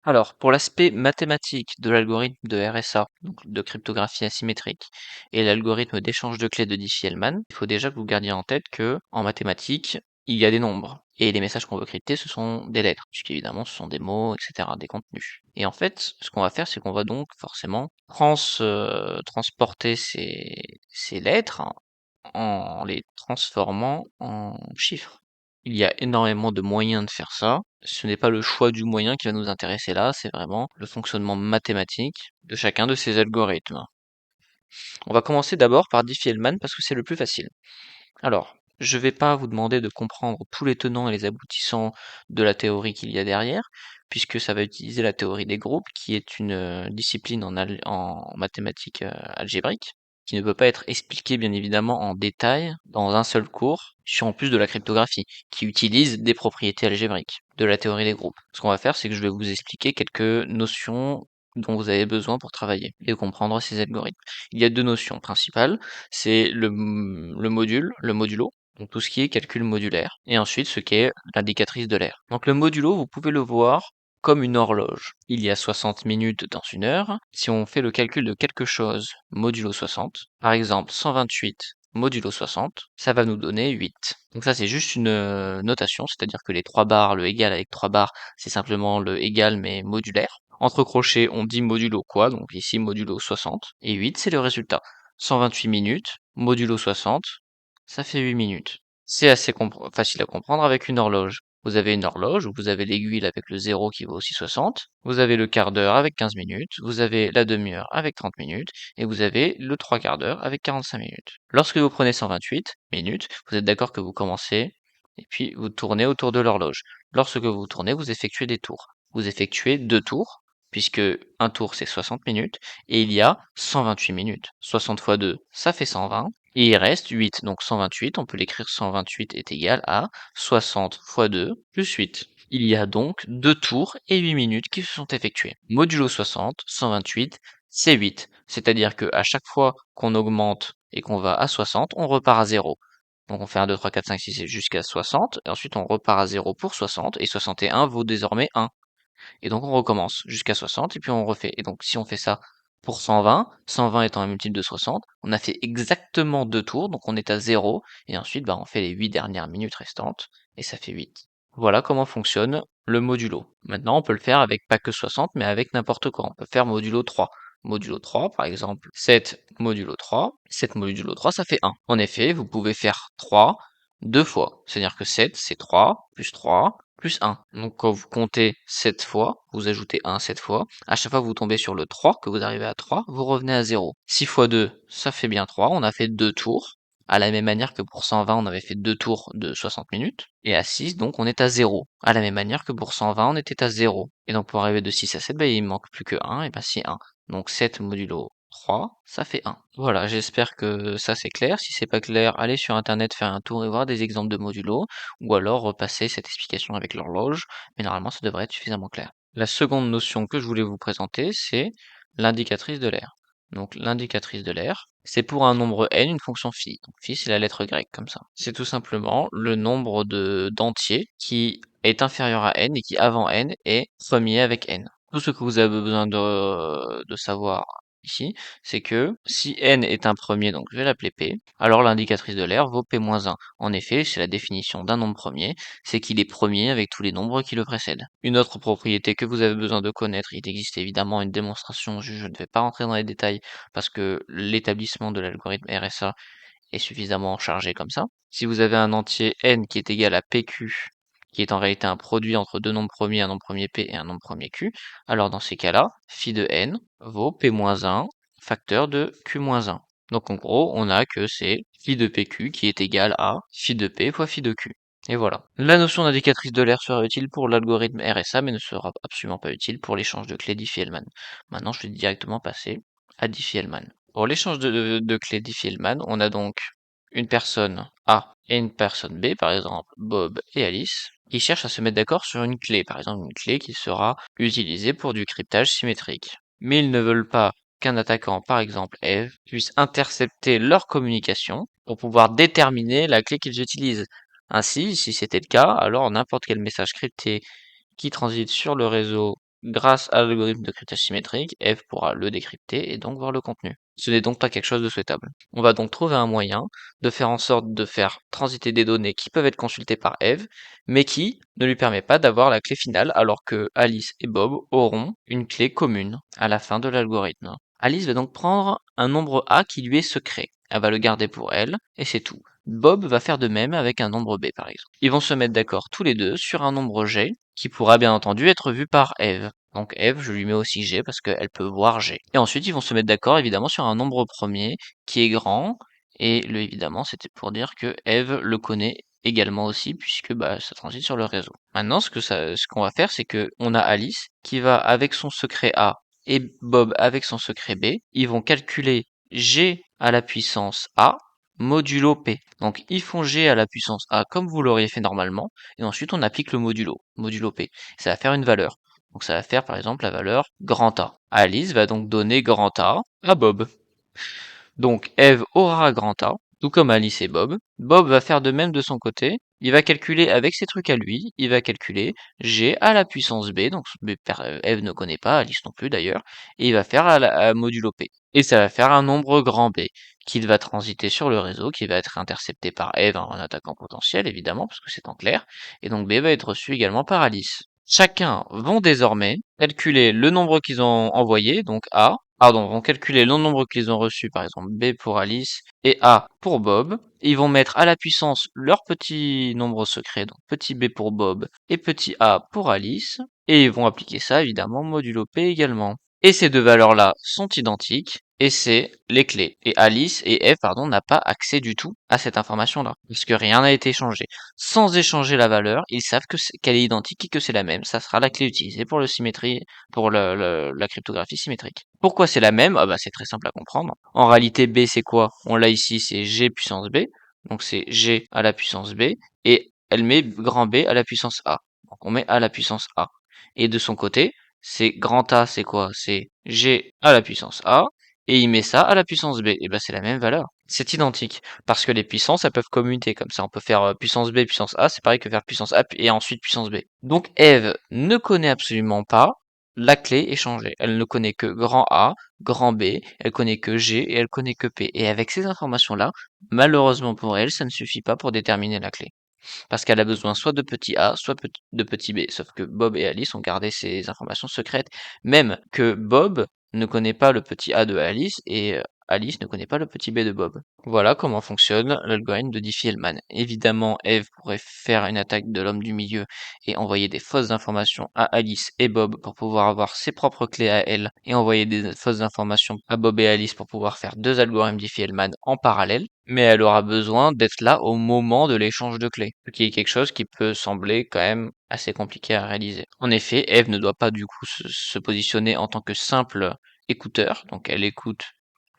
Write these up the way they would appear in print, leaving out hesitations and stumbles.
Alors, pour l'aspect mathématique de l'algorithme de RSA, donc de cryptographie asymétrique, et l'algorithme d'échange de clés de Diffie-Hellman, il faut déjà que vous gardiez en tête que, en mathématiques, il y a des nombres. Et les messages qu'on veut crypter, ce sont des lettres, puisqu'évidemment, ce sont des mots, etc., des contenus. Et en fait, ce qu'on va faire, c'est qu'on va donc forcément transporter ces lettres en les transformant en chiffres. Il y a énormément de moyens de faire ça. Ce n'est pas le choix du moyen qui va nous intéresser là, c'est vraiment le fonctionnement mathématique de chacun de ces algorithmes. On va commencer d'abord par Diffie-Hellman parce que c'est le plus facile. Alors, je ne vais pas vous demander de comprendre tous les tenants et les aboutissants de la théorie qu'il y a derrière, puisque ça va utiliser la théorie des groupes, qui est une discipline en mathématiques algébriques, qui ne peut pas être expliquée bien évidemment en détail dans un seul cours, en plus de la cryptographie, qui utilise des propriétés algébriques de la théorie des groupes. Ce qu'on va faire, c'est que je vais vous expliquer quelques notions dont vous avez besoin pour travailler et comprendre ces algorithmes. Il y a deux notions principales, c'est le module, le modulo, donc tout ce qui est calcul modulaire, et ensuite ce qui est l'indicatrice de l'aire. Donc le modulo, vous pouvez le voir comme une horloge. Il y a 60 minutes dans une heure. Si on fait le calcul de quelque chose modulo 60, par exemple 128 modulo 60, ça va nous donner 8. Donc ça c'est juste une notation, c'est-à-dire que les 3 barres, le égal avec 3 barres, c'est simplement le égal mais modulaire. Entre crochets, on dit modulo quoi, donc ici modulo 60, et 8 c'est le résultat. 128 minutes, modulo 60, ça fait 8 minutes. C'est assez facile à comprendre avec une horloge. Vous avez une horloge où vous avez l'aiguille avec le 0 qui vaut aussi 60, vous avez le quart d'heure avec 15 minutes, vous avez la demi-heure avec 30 minutes, et vous avez le 3 quarts d'heure avec 45 minutes. Lorsque vous prenez 128 minutes, vous êtes d'accord que vous commencez, et puis vous tournez autour de l'horloge. Lorsque vous tournez, vous effectuez des tours. Vous effectuez 2 tours, puisque un tour c'est 60 minutes, et il y a 128 minutes. 60 fois 2, ça fait 120, et il reste 8, donc 128, on peut l'écrire 128 est égal à 60 fois 2 plus 8. Il y a donc 2 tours et 8 minutes qui se sont effectués. Modulo 60, 128, c'est 8. C'est-à-dire que à chaque fois qu'on augmente et qu'on va à 60, on repart à 0. Donc on fait 1, 2, 3, 4, 5, 6 jusqu'à 60, et ensuite on repart à 0 pour 60, et 61 vaut désormais 1. Et donc on recommence jusqu'à 60 et puis on refait. Et donc si on fait ça pour 120, 120 étant un multiple de 60, on a fait exactement 2 tours, donc on est à 0, et ensuite on fait les 8 dernières minutes restantes, et ça fait 8. Voilà comment fonctionne le modulo. Maintenant on peut le faire avec pas que 60, mais avec n'importe quoi. On peut faire modulo 3. Modulo 3, par exemple, 7 modulo 3, 7 modulo 3, ça fait 1. En effet, vous pouvez faire 3 deux fois. C'est-à-dire que 7, c'est 3, plus 1. Donc quand vous comptez 7 fois, vous ajoutez 1 7 fois. À chaque fois que vous tombez sur le 3, que vous arrivez à 3, vous revenez à 0. 6 fois 2, ça fait bien 3. On a fait 2 tours. À la même manière que pour 120, on avait fait 2 tours de 60 minutes. Et à 6, donc on est à 0. À la même manière que pour 120, on était à 0. Et donc pour arriver de 6 à 7, il manque plus que 1, et c'est 1. Donc 7 modulo 3, ça fait 1. Voilà, j'espère que ça c'est clair. Si c'est pas clair, allez sur internet faire un tour et voir des exemples de modulo, ou alors repasser cette explication avec l'horloge, mais normalement ça devrait être suffisamment clair. La seconde notion que je voulais vous présenter, c'est l'indicatrice de l'aire. Donc l'indicatrice de l'aire, c'est pour un nombre n une fonction phi. Donc phi c'est la lettre grecque comme ça. C'est tout simplement le nombre d'entiers qui est inférieur à n et qui avant n est premier avec n. Tout ce que vous avez besoin de savoir ici, c'est que si n est un premier, donc je vais l'appeler p, alors l'indicatrice de l'aire vaut p-1. En effet, c'est la définition d'un nombre premier, c'est qu'il est premier avec tous les nombres qui le précèdent. Une autre propriété que vous avez besoin de connaître, il existe évidemment une démonstration, je ne vais pas rentrer dans les détails parce que l'établissement de l'algorithme RSA est suffisamment chargé comme ça. Si vous avez un entier n qui est égal à pq, qui est en réalité un produit entre deux nombres premiers, un nombre premier p et un nombre premier q, alors dans ces cas-là, phi de n vaut p-1 facteur de q-1. Donc en gros, on a que c'est phi de pq qui est égal à phi de p fois phi de q. Et voilà. La notion d'indicatrice de l'aire sera utile pour l'algorithme RSA, mais ne sera absolument pas utile pour l'échange de clés Diffie-Hellman. Maintenant, je vais directement passer à Diffie-Hellman. Pour l'échange de clés Diffie-Hellman, on a donc une personne A et une personne B, par exemple Bob et Alice, qui cherchent à se mettre d'accord sur une clé, par exemple une clé qui sera utilisée pour du cryptage symétrique. Mais ils ne veulent pas qu'un attaquant, par exemple Eve, puisse intercepter leur communication pour pouvoir déterminer la clé qu'ils utilisent. Ainsi, si c'était le cas, alors n'importe quel message crypté qui transite sur le réseau grâce à l'algorithme de cryptage symétrique, Eve pourra le décrypter et donc voir le contenu. Ce n'est donc pas quelque chose de souhaitable. On va donc trouver un moyen de faire en sorte de faire transiter des données qui peuvent être consultées par Eve, mais qui ne lui permet pas d'avoir la clé finale, alors que Alice et Bob auront une clé commune à la fin de l'algorithme. Alice va donc prendre un nombre A qui lui est secret. Elle va le garder pour elle, et c'est tout. Bob va faire de même avec un nombre B par exemple. Ils vont se mettre d'accord tous les deux sur un nombre G, qui pourra bien entendu être vu par Eve. Donc Eve, je lui mets aussi G parce qu'elle peut voir G. Et ensuite, ils vont se mettre d'accord évidemment sur un nombre premier qui est grand, et le évidemment, c'était pour dire que Eve le connaît également aussi, puisque bah, ça transite sur le réseau. Maintenant, ce qu'on va faire, c'est que on a Alice qui va avec son secret A et Bob avec son secret B, ils vont calculer G à la puissance A modulo P. Donc ils font G à la puissance A comme vous l'auriez fait normalement, et ensuite on applique le modulo P. Ça va faire une valeur. Donc ça va faire par exemple la valeur grand A. Alice va donc donner grand A à Bob. Donc Eve aura grand A, tout comme Alice et Bob. Bob va faire de même de son côté. Il va calculer avec ses trucs à lui, il va calculer G à la puissance B, donc Eve ne connaît pas, Alice non plus d'ailleurs, et il va faire à modulo P. Et ça va faire un nombre grand B, qu'il va transiter sur le réseau, qui va être intercepté par Eve en attaquant potentiel, évidemment, parce que c'est en clair, et donc B va être reçu également par Alice. Chacun vont désormais calculer le nombre qu'ils ont envoyé, donc A, vont calculer le nombre qu'ils ont reçu, par exemple B pour Alice et A pour Bob. Ils vont mettre à la puissance leur petit nombre secret, donc petit B pour Bob et petit A pour Alice, et ils vont appliquer ça évidemment modulo P également. Et ces deux valeurs-là sont identiques, et c'est les clés. Et Alice et Eve, n'a pas accès du tout à cette information-là, puisque rien n'a été échangé. Sans échanger la valeur, ils savent qu'elle est identique et que c'est la même. Ça sera la clé utilisée pour la cryptographie symétrique. Pourquoi c'est la même? Ah bah c'est très simple à comprendre. En réalité, B c'est quoi? On l'a ici, c'est G puissance B. Donc c'est G à la puissance B. Et elle met grand B à la puissance A. Donc on met A à la puissance A. Et de son côté, c'est grand A, c'est quoi? C'est G à la puissance A. Et il met ça à la puissance B. Et ben c'est la même valeur. C'est identique. Parce que les puissances, elles peuvent commuter comme ça. On peut faire puissance B, puissance A, c'est pareil que faire puissance A et ensuite puissance B. Donc Eve ne connaît absolument pas la clé échangée. Elle ne connaît que grand A, grand B, elle connaît que G et elle connaît que P. Et avec ces informations-là, malheureusement pour elle, ça ne suffit pas pour déterminer la clé. Parce qu'elle a besoin soit de petit a, soit de petit b. Sauf que Bob et Alice ont gardé ces informations secrètes. Même que Bob ne connaît pas le petit a de Alice et Alice ne connaît pas le petit b de Bob. Voilà comment fonctionne l'algorithme de Diffie-Hellman. Évidemment, Eve pourrait faire une attaque de l'homme du milieu et envoyer des fausses informations à Alice et Bob pour pouvoir avoir ses propres clés à elle et envoyer des fausses informations à Bob et Alice pour pouvoir faire deux algorithmes Diffie-Hellman en parallèle. Mais elle aura besoin d'être là au moment de l'échange de clés, ce qui est quelque chose qui peut sembler quand même assez compliqué à réaliser. En effet, Eve ne doit pas du coup se positionner en tant que simple écouteur, donc elle écoute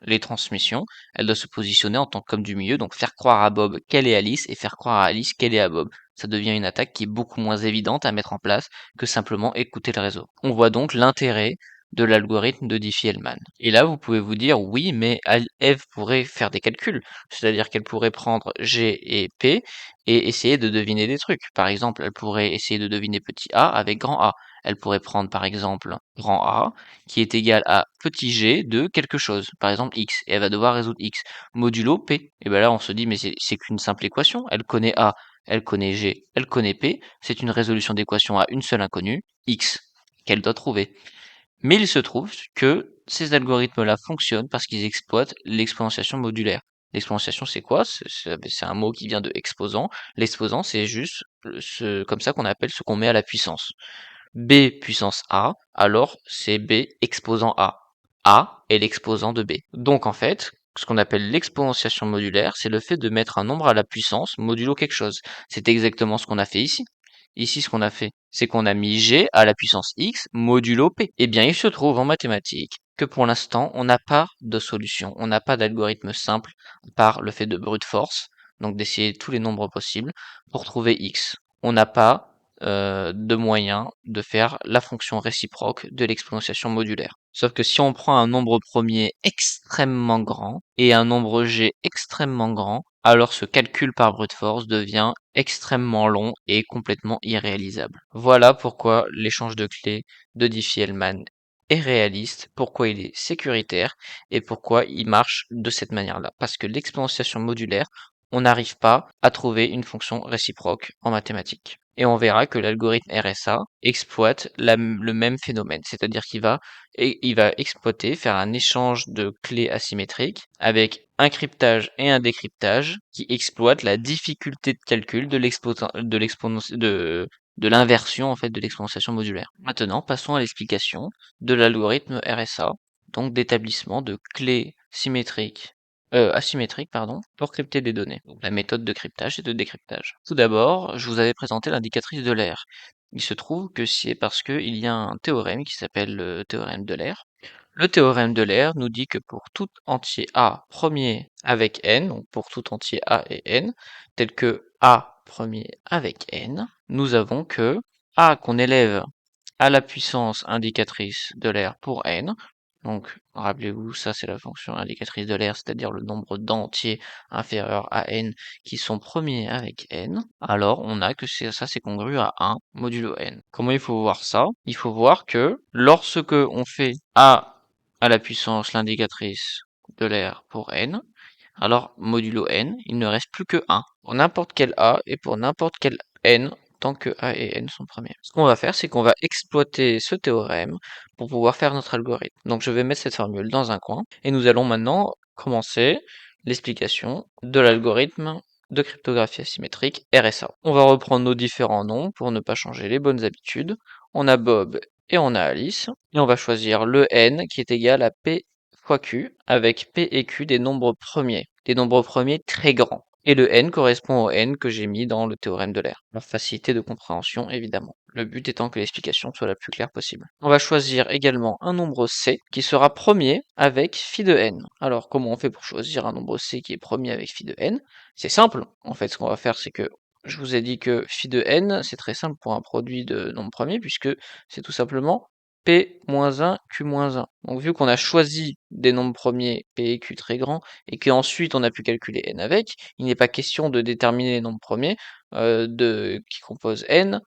les transmissions, elle doit se positionner en tant qu'homme du milieu, donc faire croire à Bob qu'elle est Alice et faire croire à Alice qu'elle est à Bob. Ça devient une attaque qui est beaucoup moins évidente à mettre en place que simplement écouter le réseau. On voit donc l'intérêt de l'algorithme de Diffie-Hellman. Et là, vous pouvez vous dire, oui, mais Eve pourrait faire des calculs, c'est-à-dire qu'elle pourrait prendre G et P et essayer de deviner des trucs. Par exemple, elle pourrait essayer de deviner petit a avec grand A. Elle pourrait prendre par exemple grand A qui est égal à petit g de quelque chose, par exemple x, et elle va devoir résoudre x, modulo P. Et bien là, on se dit, mais c'est qu'une simple équation, elle connaît A, elle connaît G, elle connaît P, c'est une résolution d'équation à une seule inconnue, x, qu'elle doit trouver. Mais il se trouve que ces algorithmes-là fonctionnent parce qu'ils exploitent l'exponentiation modulaire. L'exponentiation, c'est quoi? C'est un mot qui vient de exposant. L'exposant, c'est juste comme ça qu'on appelle ce qu'on met à la puissance. B puissance A, alors c'est B exposant A. A est l'exposant de B. Donc en fait, ce qu'on appelle l'exponentiation modulaire, c'est le fait de mettre un nombre à la puissance modulo quelque chose. C'est exactement ce qu'on a fait ici. Ici, ce qu'on a fait, c'est qu'on a mis G à la puissance X modulo P. Eh bien, il se trouve en mathématiques que pour l'instant, on n'a pas de solution. On n'a pas d'algorithme simple par le fait de brute force, donc d'essayer tous les nombres possibles pour trouver X. On n'a pas de moyen de faire la fonction réciproque de l'exponentiation modulaire. Sauf que si on prend un nombre premier extrêmement grand et un nombre g extrêmement grand, alors ce calcul par brute force devient extrêmement long et complètement irréalisable. Voilà pourquoi l'échange de clés de Diffie-Hellman est réaliste, pourquoi il est sécuritaire et pourquoi il marche de cette manière-là. Parce que l'exponentiation modulaire, on n'arrive pas à trouver une fonction réciproque en mathématiques. Et on verra que l'algorithme RSA exploite le même phénomène, c'est-à-dire il va exploiter, faire un échange de clés asymétriques avec un cryptage et un décryptage qui exploitent la difficulté de calcul de l'inversion en fait de l'exponentiation modulaire. Maintenant, passons à l'explication de l'algorithme RSA, donc d'établissement de clés asymétriques pour crypter des données. Donc, la méthode de cryptage et de décryptage. Tout d'abord, je vous avais présenté l'indicatrice de l'air. Il se trouve que c'est parce qu'il y a un théorème qui s'appelle le théorème de l'air. Le théorème de l'air nous dit que pour tout entier A premier avec n, donc pour tout entier A et n, tel que A premier avec n, nous avons que A qu'on élève à la puissance indicatrice de l'air pour n, donc rappelez-vous, ça c'est la fonction indicatrice de l'air, c'est-à-dire le nombre d'entiers inférieurs à n qui sont premiers avec n, alors on a que ça c'est congru à 1 modulo n. Comment il faut voir ça? Il faut voir que lorsque on fait A à la puissance l'indicatrice de l'air pour n, alors modulo n, il ne reste plus que 1 pour n'importe quel A et pour n'importe quel n tant que A et n sont premiers. Ce qu'on va faire, c'est qu'on va exploiter ce théorème pour pouvoir faire notre algorithme. Donc je vais mettre cette formule dans un coin et nous allons maintenant commencer l'explication de l'algorithme de cryptographie asymétrique RSA. On va reprendre nos différents noms pour ne pas changer les bonnes habitudes. On a Bob et on a Alice, et on va choisir le n qui est égal à p fois q, avec p et q des nombres premiers très grands. Et le n correspond au n que j'ai mis dans le théorème de l'air. La facilité de compréhension, évidemment. Le but étant que l'explication soit la plus claire possible. On va choisir également un nombre c qui sera premier avec phi de n. Alors, comment on fait pour choisir un nombre c qui est premier avec phi de n? C'est simple. En fait, ce qu'on va faire, c'est que je vous ai dit que phi de n, c'est très simple pour un produit de nombres premiers, puisque c'est tout simplement P-1, Q-1. Donc vu qu'on a choisi des nombres premiers P et Q très grands, et qu'ensuite on a pu calculer n avec, il n'est pas question de déterminer les nombres premiers qui composent n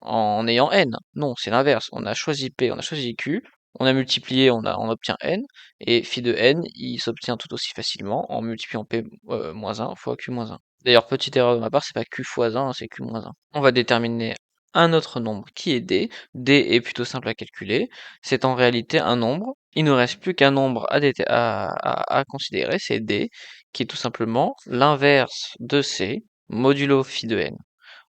en ayant n. Non, c'est l'inverse. On a choisi P, on a choisi Q, on a multiplié, on obtient n, et phi de n, il s'obtient tout aussi facilement en multipliant P-1 fois Q-1. D'ailleurs, petite erreur de ma part, c'est pas Q fois 1, c'est Q-1. On va déterminer un autre nombre qui est D. D est plutôt simple à calculer. C'est en réalité un nombre. Il ne reste plus qu'un nombre à considérer, c'est D, qui est tout simplement l'inverse de C, modulo phi de n.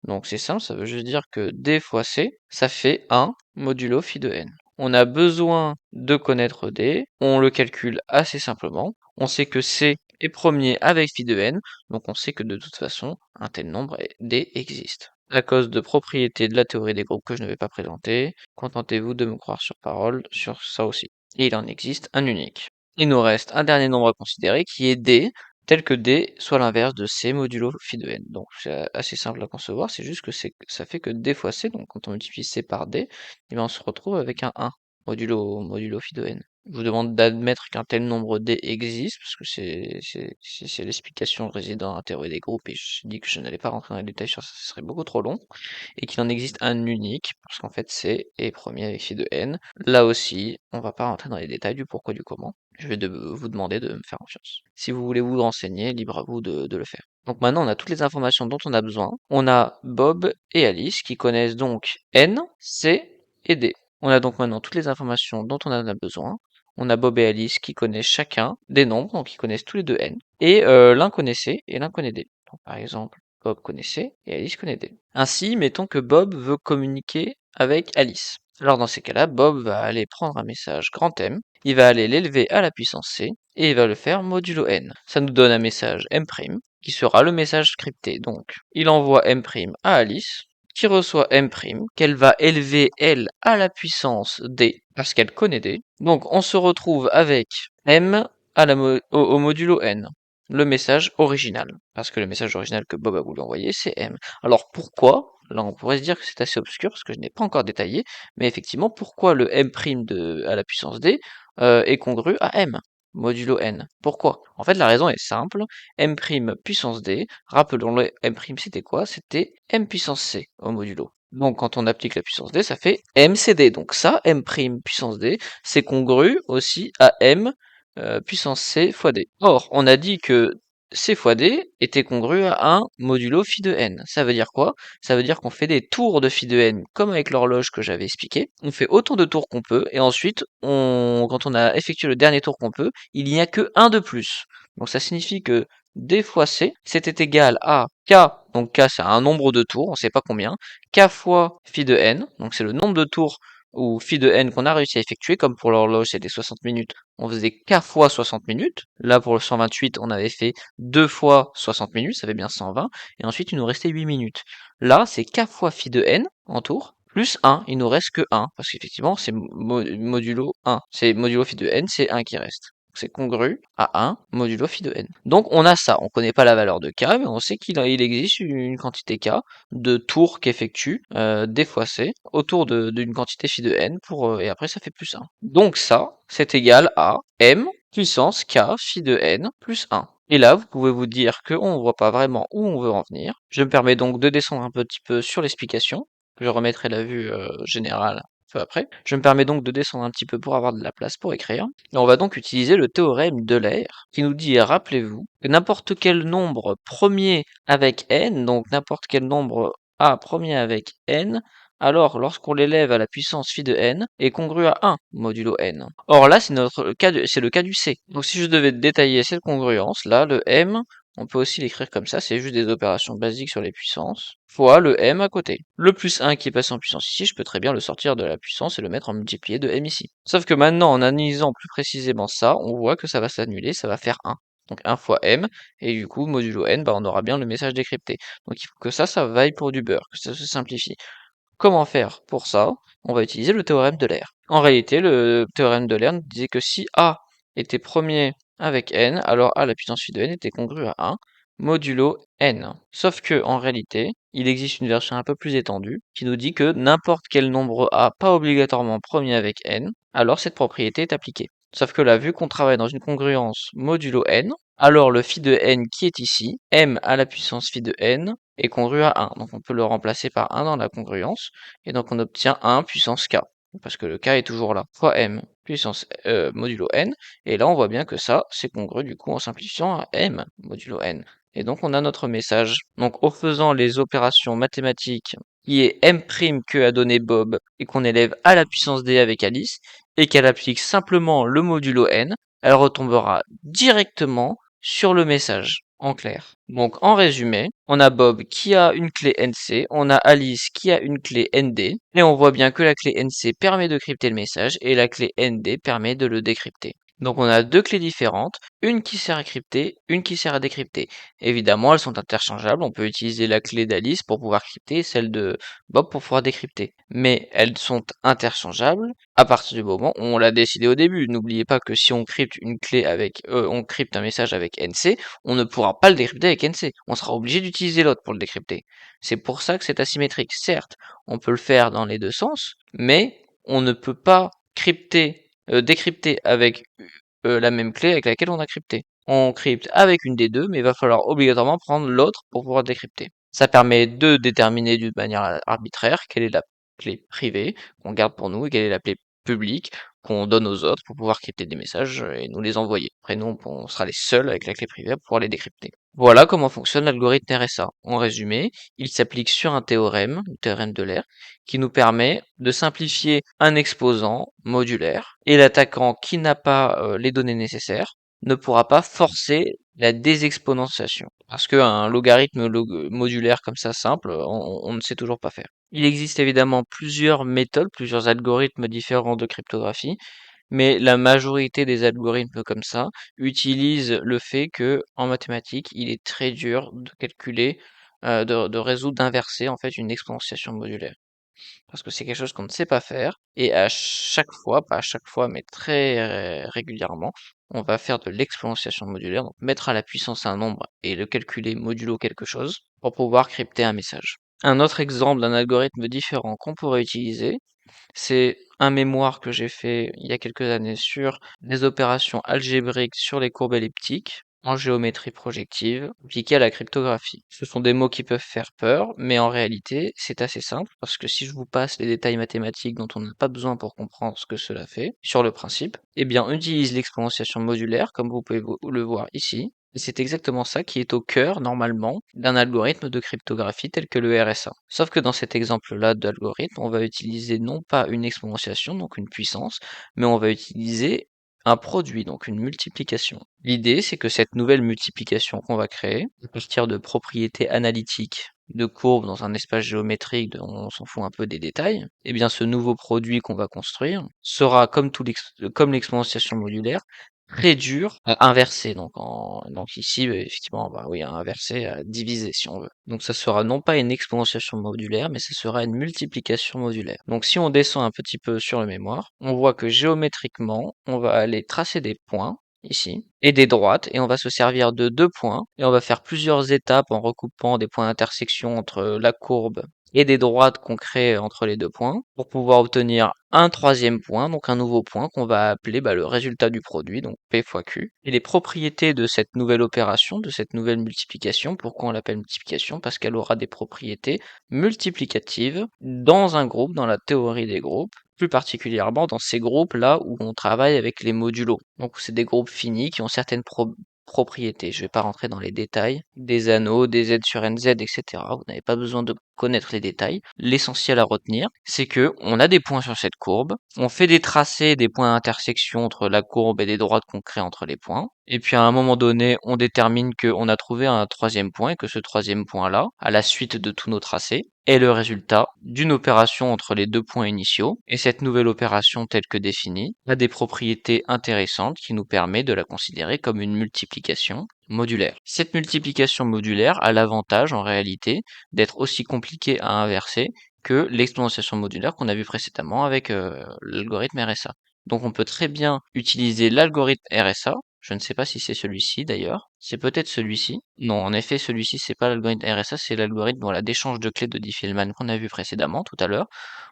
Donc c'est simple, ça veut juste dire que D fois C, ça fait 1 modulo phi de n. On a besoin de connaître D, on le calcule assez simplement. On sait que C est premier avec phi de n, donc on sait que de toute façon, un tel nombre D existe. À cause de propriétés de la théorie des groupes que je ne vais pas présenter, contentez-vous de me croire sur parole sur ça aussi. Et il en existe un unique. Il nous reste un dernier nombre à considérer qui est D, tel que D soit l'inverse de C modulo phi de n. Donc c'est assez simple à concevoir, c'est juste que ça fait que D fois C, donc quand on multiplie C par D, eh bien on se retrouve avec un 1 modulo phi de n. Je vous demande d'admettre qu'un tel nombre D existe, parce que c'est l'explication résidant dans la théorie des groupes, et je dis que je n'allais pas rentrer dans les détails sur ça, ce serait beaucoup trop long, et qu'il en existe un unique, parce qu'en fait C est premier avec phi de n. Là aussi, on va pas rentrer dans les détails du pourquoi du comment. Je vais vous demander de me faire confiance. Si vous voulez vous renseigner, libre à vous de le faire. Donc maintenant, on a toutes les informations dont on a besoin. On a Bob et Alice qui connaissent donc N, C et D. On a donc maintenant toutes les informations dont on en a besoin. On a Bob et Alice qui connaissent chacun des nombres, donc ils connaissent tous les deux N. Et l'un connaît C et l'un connaît D. Donc par exemple, Bob connaît C et Alice connaît D. Ainsi, mettons que Bob veut communiquer avec Alice. Alors dans ces cas-là, Bob va aller prendre un message grand M, il va aller l'élever à la puissance C, et il va le faire modulo n. Ça nous donne un message M', qui sera le message scripté. Donc, il envoie M' à Alice, qui reçoit M', qu'elle va élever, elle, à la puissance D, parce qu'elle connaît D. Donc, on se retrouve avec M au modulo n, le message original. Parce que le message original que Bob a voulu envoyer, c'est M. Alors, pourquoi? Là, on pourrait se dire que c'est assez obscur, parce que je n'ai pas encore détaillé, mais effectivement, pourquoi le M' à la puissance D est congru à M? modulo n. Pourquoi? En fait, la raison est simple. M' puissance d, rappelons-le, M' c'était quoi? C'était M puissance c au modulo. Donc, quand on applique la puissance d, ça fait mcd. Donc ça, M' puissance d, c'est congru aussi à M puissance c fois d. Or, on a dit que c fois d était congru à 1 modulo phi de n. Ça veut dire quoi? Ça veut dire qu'on fait des tours de phi de n, comme avec l'horloge que j'avais expliqué. On fait autant de tours qu'on peut, et ensuite, quand on a effectué le dernier tour qu'on peut, il n'y a que 1 de plus. Donc ça signifie que d fois c, c'était égal à k, donc k c'est un nombre de tours, on ne sait pas combien, k fois phi de n, donc c'est le nombre de tours ou phi de n qu'on a réussi à effectuer, comme pour l'horloge c'était 60 minutes, on faisait k fois 60 minutes, là pour le 128 on avait fait 2 fois 60 minutes, ça fait bien 120, et ensuite il nous restait 8 minutes. Là c'est k fois phi de n en tour, plus 1, il nous reste que 1, parce qu'effectivement c'est modulo 1, c'est modulo phi de n, c'est 1 qui reste. C'est congru à 1 modulo phi de n. Donc on a ça, on connaît pas la valeur de k, mais on sait qu'il existe une quantité k de tours qu'effectue d fois c autour d'une quantité phi de n, et après ça fait plus 1. Donc ça, c'est égal à m puissance k phi de n plus 1. Et là, vous pouvez vous dire qu'on ne voit pas vraiment où on veut en venir. Je me permets donc de descendre un petit peu sur l'explication. Je remettrai la vue générale peu après. Je me permets donc de descendre un petit peu pour avoir de la place pour écrire. Et on va donc utiliser le théorème d'Euler qui nous dit, rappelez-vous, que n'importe quel nombre premier avec n, donc n'importe quel nombre a premier avec n, alors lorsqu'on l'élève à la puissance phi de n, est congru à 1 modulo n. Or là, c'est le cas du c. Donc si je devais détailler cette congruence, là, le m, on peut aussi l'écrire comme ça, c'est juste des opérations basiques sur les puissances, fois le m à côté. Le plus 1 qui est passé en puissance ici, je peux très bien le sortir de la puissance et le mettre en multiplié de m ici. Sauf que maintenant, en analysant plus précisément ça, on voit que ça va s'annuler, ça va faire 1. Donc 1 fois m, et du coup, modulo n, on aura bien le message décrypté. Donc il faut que ça vaille pour du beurre, que ça se simplifie. Comment faire pour ça? On va utiliser le théorème d'Euler. En réalité, le théorème d'Euler nous disait que si A était premier avec n, alors A la puissance phi de n était congru à 1 modulo n. Sauf que, en réalité, il existe une version un peu plus étendue qui nous dit que n'importe quel nombre A, pas obligatoirement premier avec n, alors cette propriété est appliquée. Sauf que là, vu qu'on travaille dans une congruence modulo n, alors le phi de n qui est ici, m à la puissance phi de n, est congru à 1. Donc on peut le remplacer par 1 dans la congruence, et donc on obtient 1 puissance k, parce que le k est toujours là, fois m puissance modulo n, et là on voit bien que ça, c'est congru du coup en simplifiant à m modulo n. Et donc on a notre message. Donc en faisant les opérations mathématiques qui est m' que a donné Bob, et qu'on élève à la puissance d avec Alice, et qu'elle applique simplement le modulo n, elle retombera directement sur le message, en clair. Donc en résumé, on a Bob qui a une clé NC, on a Alice qui a une clé ND, et on voit bien que la clé NC permet de crypter le message et la clé ND permet de le décrypter. Donc on a deux clés différentes, une qui sert à crypter, une qui sert à décrypter. Évidemment, elles sont interchangeables, on peut utiliser la clé d'Alice pour pouvoir crypter, celle de Bob pour pouvoir décrypter. Mais elles sont interchangeables à partir du moment où on l'a décidé au début. N'oubliez pas que si on crypte une clé on crypte un message avec NC, on ne pourra pas le décrypter avec NC. On sera obligé d'utiliser l'autre pour le décrypter. C'est pour ça que c'est asymétrique. Certes, on peut le faire dans les deux sens, mais on ne peut pas décrypter avec la même clé avec laquelle on a crypté. On crypte avec une des deux, mais il va falloir obligatoirement prendre l'autre pour pouvoir décrypter. Ça permet de déterminer d'une manière arbitraire quelle est la clé privée qu'on garde pour nous et quelle est la clé publique qu'on donne aux autres pour pouvoir crypter des messages et nous les envoyer. Après nous, on sera les seuls avec la clé privée à pouvoir les décrypter. Voilà comment fonctionne l'algorithme RSA. En résumé, il s'applique sur un théorème, le théorème d'Euler, qui nous permet de simplifier un exposant modulaire, et l'attaquant qui n'a pas les données nécessaires ne pourra pas forcer la désexponentiation. Parce qu'un logarithme modulaire comme ça simple, on ne sait toujours pas faire. Il existe évidemment plusieurs méthodes, plusieurs algorithmes différents de cryptographie, mais la majorité des algorithmes comme ça utilisent le fait que, en mathématiques, il est très dur de calculer, de résoudre, d'inverser en fait une exponentiation modulaire. Parce que c'est quelque chose qu'on ne sait pas faire, et à chaque fois, pas à chaque fois, mais très régulièrement, on va faire de l'exponentiation modulaire, donc mettre à la puissance un nombre et le calculer modulo quelque chose pour pouvoir crypter un message. Un autre exemple d'un algorithme différent qu'on pourrait utiliser, C'est un mémoire que j'ai fait il y a quelques années sur des opérations algébriques sur les courbes elliptiques en géométrie projective appliquées à la cryptographie. Ce sont des mots qui peuvent faire peur, mais en réalité, c'est assez simple parce que si je vous passe les détails mathématiques dont on n'a pas besoin pour comprendre ce que cela fait, sur le principe, eh bien, on utilise l'exponentiation modulaire, comme vous pouvez le voir ici, et c'est exactement ça qui est au cœur, normalement, d'un algorithme de cryptographie tel que le RSA. Sauf que dans cet exemple-là d'algorithme, on va utiliser non pas une exponentiation, donc une puissance, mais on va utiliser un produit, donc une multiplication. L'idée, c'est que cette nouvelle multiplication qu'on va créer, à partir de propriétés analytiques de courbes dans un espace géométrique dont on s'en fout un peu des détails, eh bien ce nouveau produit qu'on va construire sera comme l'exponentiation modulaire, très dur à inverser. Donc ici, effectivement, bah oui, à inverser, à diviser si on veut. Donc ça sera non pas une exponentiation modulaire, mais ça sera une multiplication modulaire. Donc si on descend un petit peu sur le mémoire, on voit que géométriquement, on va aller tracer des points ici, et des droites, et on va se servir de deux points, et on va faire plusieurs étapes en recoupant des points d'intersection entre la courbe et des droites qu'on crée entre les deux points, pour pouvoir obtenir un troisième point, donc un nouveau point qu'on va appeler le résultat du produit, donc P fois Q. Et les propriétés de cette nouvelle opération, de cette nouvelle multiplication, pourquoi on l'appelle multiplication? Parce qu'elle aura des propriétés multiplicatives dans un groupe, dans la théorie des groupes, plus particulièrement dans ces groupes-là où on travaille avec les modulos. Donc c'est des groupes finis qui ont certaines propriétés. Je ne vais pas rentrer dans les détails, des anneaux, des Z sur NZ, etc. Vous n'avez pas besoin de connaître les détails. L'essentiel à retenir, c'est que on a des points sur cette courbe, on fait des tracés des points d'intersection entre la courbe et des droites qu'on crée entre les points, et puis à un moment donné, on détermine qu'on a trouvé un troisième point et que ce troisième point-là, à la suite de tous nos tracés, est le résultat d'une opération entre les deux points initiaux, et cette nouvelle opération telle que définie a des propriétés intéressantes qui nous permet de la considérer comme une multiplication modulaire. Cette multiplication modulaire a l'avantage en réalité d'être aussi compliquée à inverser que l'exponentiation modulaire qu'on a vu précédemment avec l'algorithme RSA. Donc on peut très bien utiliser l'algorithme RSA. Je ne sais pas si c'est celui-ci d'ailleurs. C'est peut-être celui-ci. Non, en effet, celui-ci, c'est pas l'algorithme RSA, c'est l'algorithme d'échange de clés de Diffie-Hellman qu'on a vu précédemment, tout à l'heure.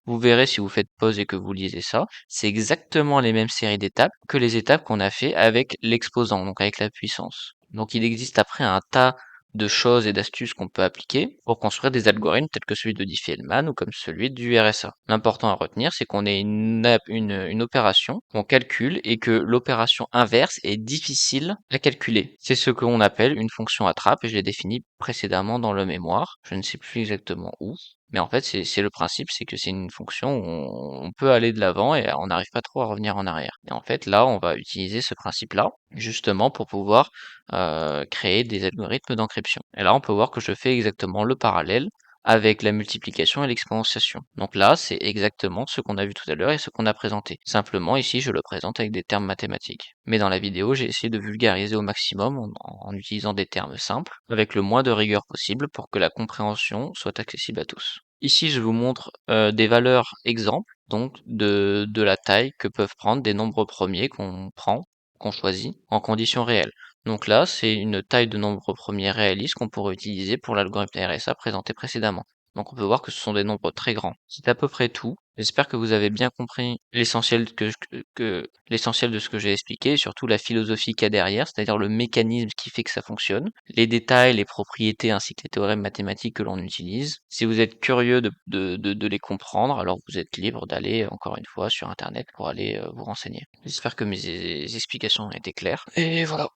Vous verrez si vous faites pause et que vous lisez ça. C'est exactement les mêmes séries d'étapes que les étapes qu'on a fait avec l'exposant, donc avec la puissance. Donc il existe après un tas de choses et d'astuces qu'on peut appliquer pour construire des algorithmes tels que celui de Diffie-Hellman ou comme celui du RSA. L'important à retenir, c'est qu'on ait une opération qu'on calcule et que l'opération inverse est difficile à calculer. C'est ce qu'on appelle une fonction attrape et je l'ai défini précédemment dans le mémoire. Je ne sais plus exactement où. Mais en fait, c'est le principe, c'est que c'est une fonction où on peut aller de l'avant et on n'arrive pas trop à revenir en arrière. Et en fait, là, on va utiliser ce principe-là, justement pour pouvoir créer des algorithmes d'encryption. Et là, on peut voir que je fais exactement le parallèle avec la multiplication et l'exponentiation. Donc là, c'est exactement ce qu'on a vu tout à l'heure et ce qu'on a présenté. Simplement, ici, je le présente avec des termes mathématiques. Mais dans la vidéo, j'ai essayé de vulgariser au maximum en utilisant des termes simples, avec le moins de rigueur possible pour que la compréhension soit accessible à tous. Ici, je vous montre des valeurs exemples, donc de la taille que peuvent prendre des nombres premiers qu'on choisit, en conditions réelles. Donc là, c'est une taille de nombre premier réaliste qu'on pourrait utiliser pour l'algorithme RSA présenté précédemment. Donc on peut voir que ce sont des nombres très grands. C'est à peu près tout. J'espère que vous avez bien compris l'essentiel l'essentiel de ce que j'ai expliqué, et surtout la philosophie qu'il y a derrière, c'est-à-dire le mécanisme qui fait que ça fonctionne, les détails, les propriétés ainsi que les théorèmes mathématiques que l'on utilise. Si vous êtes curieux de les comprendre, alors vous êtes libre d'aller encore une fois sur internet pour aller vous renseigner. J'espère que mes explications ont été claires. Et voilà.